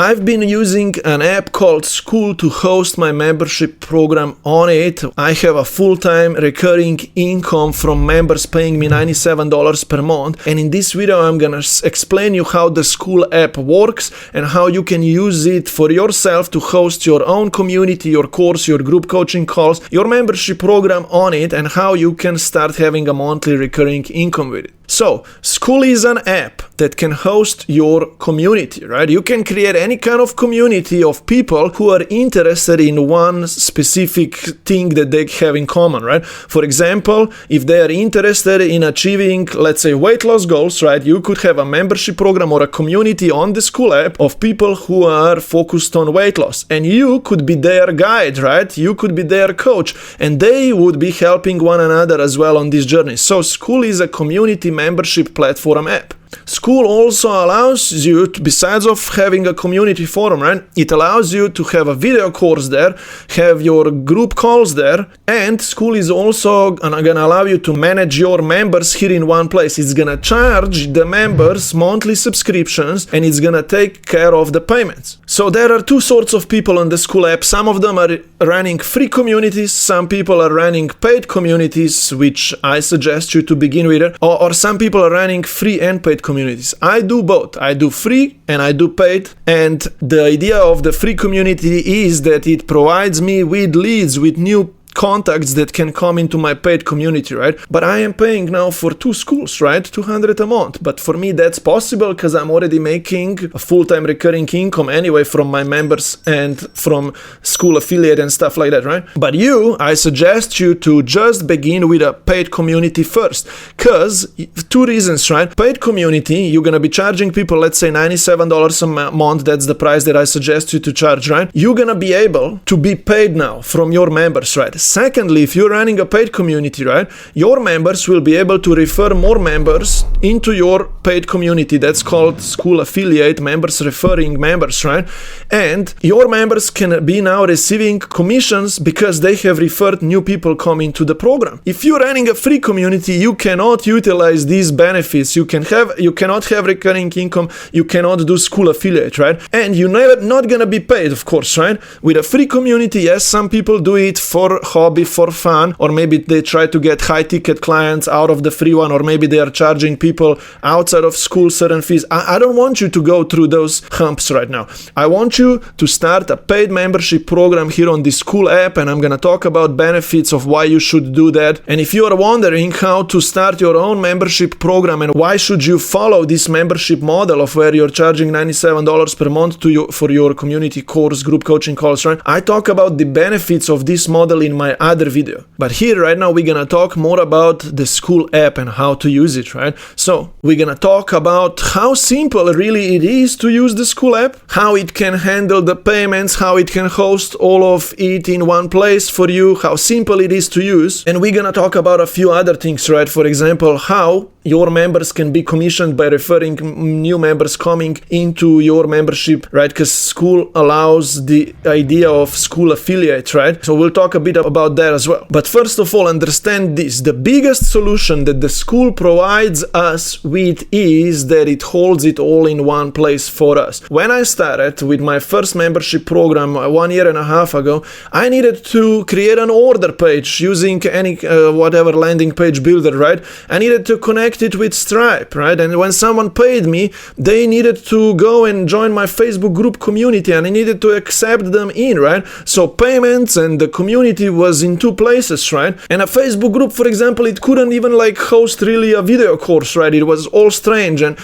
I've been using an app called Skool to host my membership program on it. I have a full-time recurring income from members paying me $97 per month. And in this video, I'm gonna explain you how the Skool app works and how you can use it for yourself to host your own community, your course, your group coaching calls, your membership program on it, and how you can start having a monthly recurring income with it. So, Skool is an app that can host your community, right? You can create any kind of community of people who are interested in one specific thing that they have in common, right? For example, if they are interested in achieving, let's say, weight loss goals, right? You could have a membership program or a community on the Skool app of people who are focused on weight loss. And you could be their guide, right? You could be their coach. And they would be helping one another as well on this journey. So, Skool is a community membership platform app. Skool also allows you to, besides of having a community forum, right? It allows you to have a video course there, have your group calls there, and Skool is also gonna allow you to manage your members here in one place. It's gonna charge the members monthly subscriptions, and it's gonna take care of the payments. So there are two sorts of people on the Skool app. Some of them are running free communities, some people are running paid communities, which I suggest you to begin with, or some people are running free and paid communities. I do both. I do free and I do paid. And the idea of the free community is that it provides me with leads, with new contacts that can come into my paid community, right? But I am paying now for 2 schools, right? $200 a month. But for me, that's possible because I'm already making a full-time recurring income anyway from my members and from Skool affiliate and stuff like that, right? But I suggest you to just begin with a paid community first, because 2 reasons, right? Paid community, you're going to be charging people, let's say $97 a month. That's the price that I suggest you to charge, right? You're going to be able to be paid now from your members, right? Secondly, if you're running a paid community, right, your members will be able to refer more members into your paid community. That's called Skool affiliate, members referring members, right? And your members can be now receiving commissions because they have referred new people coming to the program. If you're running a free community, you cannot utilize these benefits. You cannot have recurring income. You cannot do Skool affiliate, right? And you're not gonna be paid, of course, right? With a free community, yes, some people do it for hobby, for fun, or maybe they try to get high ticket clients out of the free one, or maybe they are charging people outside of Skool certain fees. I don't want you to go through those humps right now. I want you to start a paid membership program here on the Skool app, and I'm gonna talk about benefits of why you should do that. And if you are wondering how to start your own membership program and why should you follow this membership model of where you're charging $97 per month for your community course, group coaching calls, right? I talk about the benefits of this model in my other video. But here right now we're gonna talk more about the Skool app and how to use it, right? So we're gonna talk about how simple really it is to use the Skool app, how it can handle the payments, how it can host all of it in one place for you, how simple it is to use. And we're gonna talk about a few other things, right? For example, how your members can be commissioned by referring new members coming into your membership, right? Because Skool allows the idea of Skool affiliate, right? So we'll talk a bit about that as well. But first of all, understand this. The biggest solution that the Skool provides us with is that it holds it all in one place for us. When I started with my first membership program 1.5 years ago, I needed to create an order page using any whatever landing page builder, right? I needed to connect it with Stripe, right? And when someone paid me, they needed to go and join my Facebook group community, and I needed to accept them in, right? So payments and the community was in 2 places, right? And a Facebook group, for example, it couldn't even host really a video course, right? It was all strange. And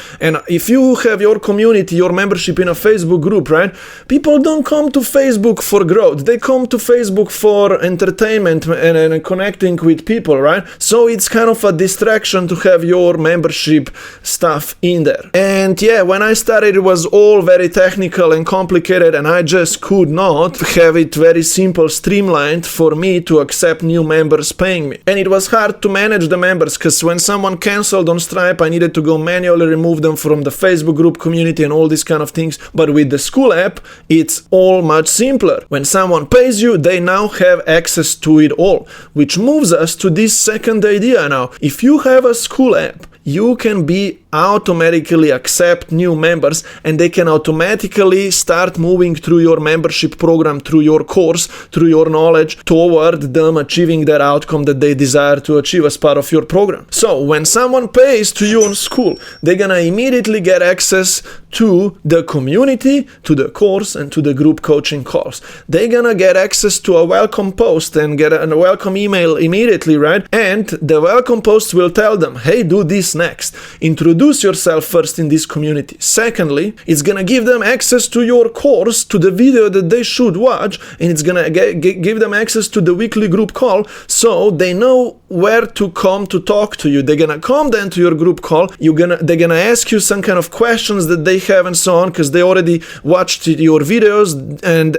if you have your community, your membership in a Facebook group, right? People don't come to Facebook for growth. They come to Facebook for entertainment and connecting with people, right? So it's kind of a distraction to have your membership stuff in there. And yeah, when I started, it was all very technical and complicated, and I just could not have it very simple, streamlined for me to accept new members paying me. And it was hard to manage the members because when someone canceled on Stripe, I needed to go manually remove them from the Facebook group community and all these kind of things. But with the Skool app, it's all much simpler. When someone pays you, they now have access to it all, which moves us to this second idea now. If you have a Skool app, you can be automatically accept new members, and they can automatically start moving through your membership program, through your course, through your knowledge, toward them achieving that outcome that they desire to achieve as part of your program. So when someone pays to you on Skool, they're gonna immediately get access to the community, to the course, and to the group coaching calls. They're gonna get access to a welcome post and get a welcome email immediately, right? And the welcome post will tell them, hey, do this next. Introduce yourself first in this community. Secondly, it's gonna give them access to your course, to the video that they should watch, and it's gonna give them access to the weekly group call, so they know where to come to talk to you. They're gonna come then to your group call. They're gonna ask you some kind of questions that they have and so on, because they already watched your videos, and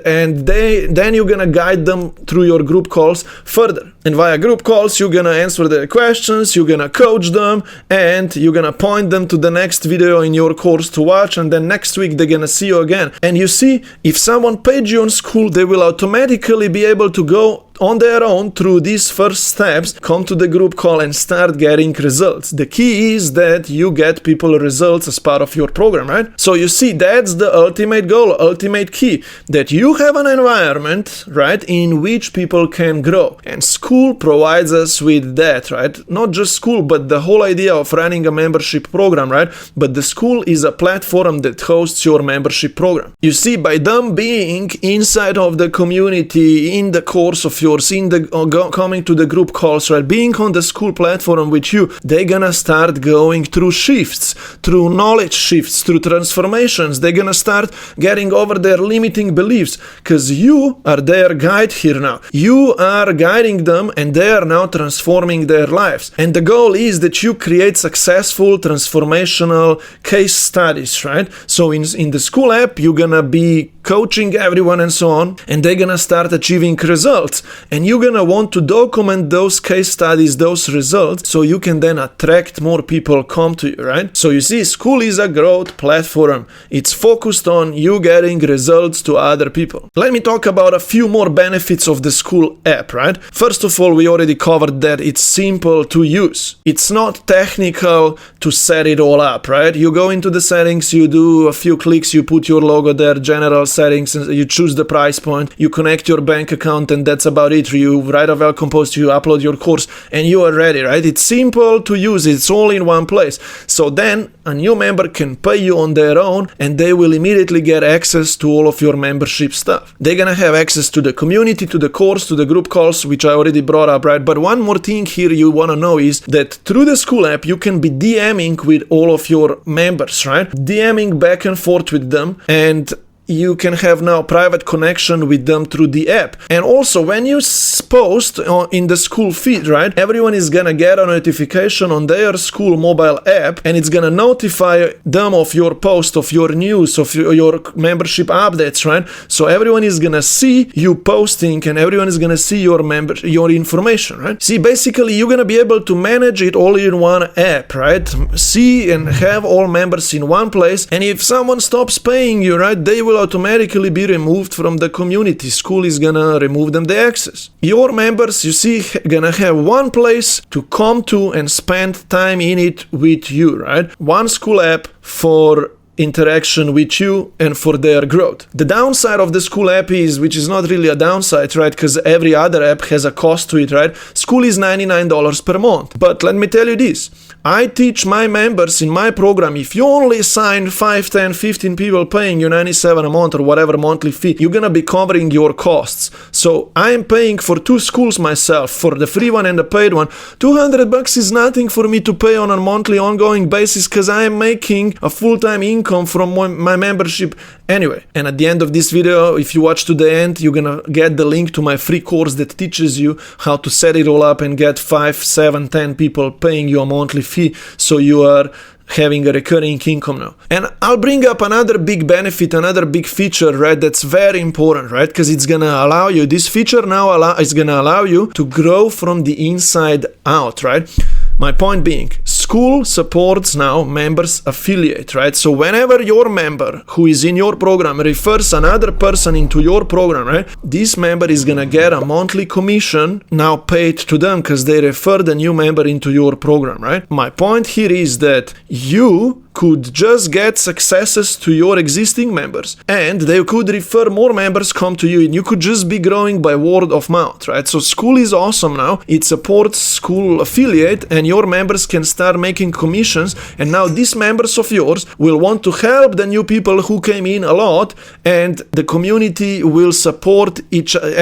then you're gonna guide them through your group calls further. And via group calls, you're gonna answer their questions, you're gonna coach them, and you're gonna point them to the next video in your course to watch, and then next week they're gonna see you again. And you see, if someone paid you on Skool, they will automatically be able to go on their own through these first steps, come to the group call and start getting results. The key is that you get people results as part of your program, right? So you see, that's the ultimate goal, ultimate key, that you have an environment, right, in which people can grow. And Skool provides us with that, right? Not just Skool, but the whole idea of running a membership program, right? But the Skool is a platform that hosts your membership program. You see, by them being inside of the community, in the course of your coming to the group calls, right, being on the Skool platform with you, they're gonna start going through shifts, through knowledge shifts, through transformations. They're gonna start getting over their limiting beliefs, because you are their guide here now. You are guiding them, and they are now transforming their lives. And the goal is that you create successful transformational case studies, right? So in the Skool app, you're gonna be coaching everyone and so on, and they're gonna start achieving results. And you're gonna want to document those case studies, those results, so you can then attract more people come to you, right? So you see, Skool is a growth platform. It's focused on you getting results to other people. Let me talk about a few more benefits of the Skool app, right? First of all, we already covered that it's simple to use. It's not technical to set it all up, right? You go into the settings, you do a few clicks, you put your logo there, general settings, and you choose the price point, you connect your bank account, and that's about it. You write a welcome post, you upload your course, and you are ready, right? It's simple to use, it's all in one place. So then a new member can pay you on their own, and they will immediately get access to all of your membership stuff. They're gonna have access to the community, to the course, to the group calls, which I already brought up, right? But one more thing here you wanna know is that through the Skool app, you can be DMing with all of your members, right? DMing back and forth with them, and you can have now private connection with them through the app. And also, when you post in the Skool feed, right, everyone is gonna get a notification on their Skool mobile app, and it's gonna notify them of your post, of your news, of your membership updates, right? So everyone is gonna see you posting, and everyone is gonna see your information, right? See, basically, you're gonna be able to manage it all in one app, right? See and have all members in one place, and if someone stops paying you, right, they will automatically be removed from the community. Skool is gonna remove them the access. Your members, you see, gonna have one place to come to and spend time in it with you, right? One Skool app for interaction with you and for their growth. The downside of the Skool app is, which is not really a downside, right? Because every other app has a cost to it, right? Skool is $99 per month. But let me tell you this. I teach my members in my program, if you only sign 5, 10, 15 people paying you $97 a month or whatever monthly fee, you're gonna be covering your costs. So I'm paying for 2 schools myself, for the free one and the paid one. $200 is nothing for me to pay on a monthly ongoing basis, because I am making a full-time income from my membership anyway. And at the end of this video, if you watch to the end, you're gonna get the link to my free course that teaches you how to set it all up and get 5, 7, 10 people paying you a monthly fee, so you are having a recurring income now. And I'll bring up another big benefit, another big feature, right, that's very important, right, because it's gonna allow you, this feature now is gonna allow you to grow from the inside out, right? My point being, Skool supports now members affiliate, right? So whenever your member who is in your program refers another person into your program, right? This member is gonna get a monthly commission now paid to them because they refer the new member into your program, right? My point here is that you could just get successes to your existing members and they could refer more members come to you and you could just be growing by word of mouth, right? So Skool is awesome now. It supports Skool affiliate and your members can start making commissions, and now these members of yours will want to help the new people who came in a lot, and the community will support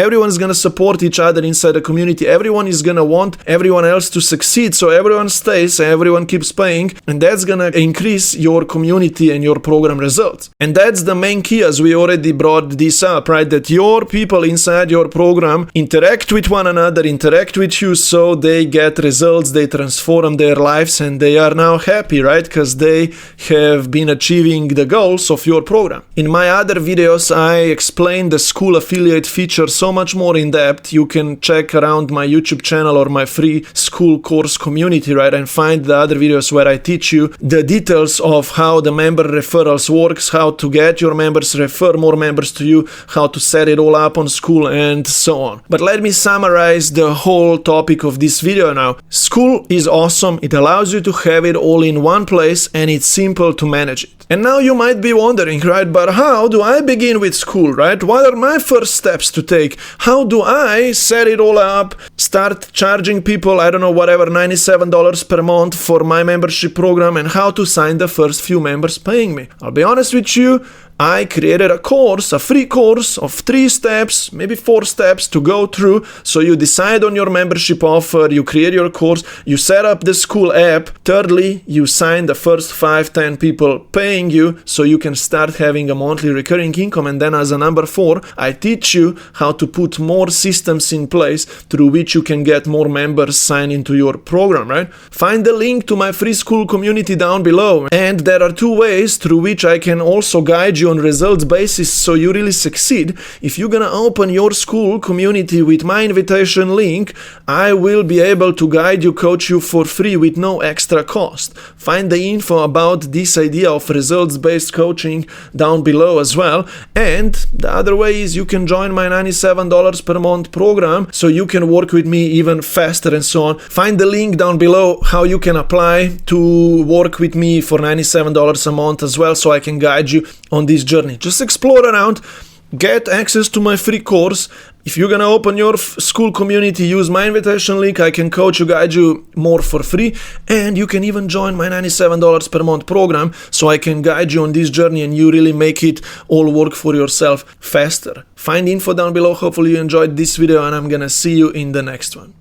everyone's gonna support each other inside the community. Everyone is gonna want everyone else to succeed, so everyone stays, everyone keeps paying, and that's gonna increase your community and your program results. And that's the main key, as we already brought this up, right? That your people inside your program interact with one another, interact with you, so they get results, they transform their lives, and they are now happy, right? Because they have been achieving the goals of your program. In my other videos, I explained the Skool affiliate feature so much more in depth. You can check around my YouTube channel or my free Skool course community, right? And find the other videos where I teach you the details of how the member referrals works, how to get your members refer more members to you, how to set it all up on Skool, and so on. But let me summarize the whole topic of this video now. Skool is awesome. It allows you to have it all in one place and it's simple to manage it. And now you might be wondering, right, but how do I begin with Skool, right? What are my first steps to take? How do I set it all up, start charging people, I don't know, whatever, $97 per month for my membership program, and how to sign the first few members paying me? I'll be honest with you, I created a course, a free course of 3 steps, maybe 4 steps to go through. So you decide on your membership offer, you create your course, you set up the Skool app. Thirdly, you sign the first 5-10 people paying you so you can start having a monthly recurring income. And then as a number 4, I teach you how to put more systems in place through which you can get more members signed into your program, right? Find the link to my free Skool community down below. And there are 2 ways through which I can also guide you on results basis so you really succeed. If you're gonna open your Skool community with my invitation link, I will be able to guide you, coach you for free with no extra cost. Find the info about this idea of results-based coaching down below as well. And the other way is you can join my $97 per month program so you can work with me even faster and so on. Find the link down below how you can apply to work with me for $97 a month as well, so I can guide you on this journey. Just explore around, get access to my free course. If you're gonna open your Skool community, use my invitation link. I can coach you, guide you more for free, and you can even join my $97 per month program so I can guide you on this journey and you really make it all work for yourself faster. Find info down below. Hopefully you enjoyed this video, and I'm gonna see you in the next one.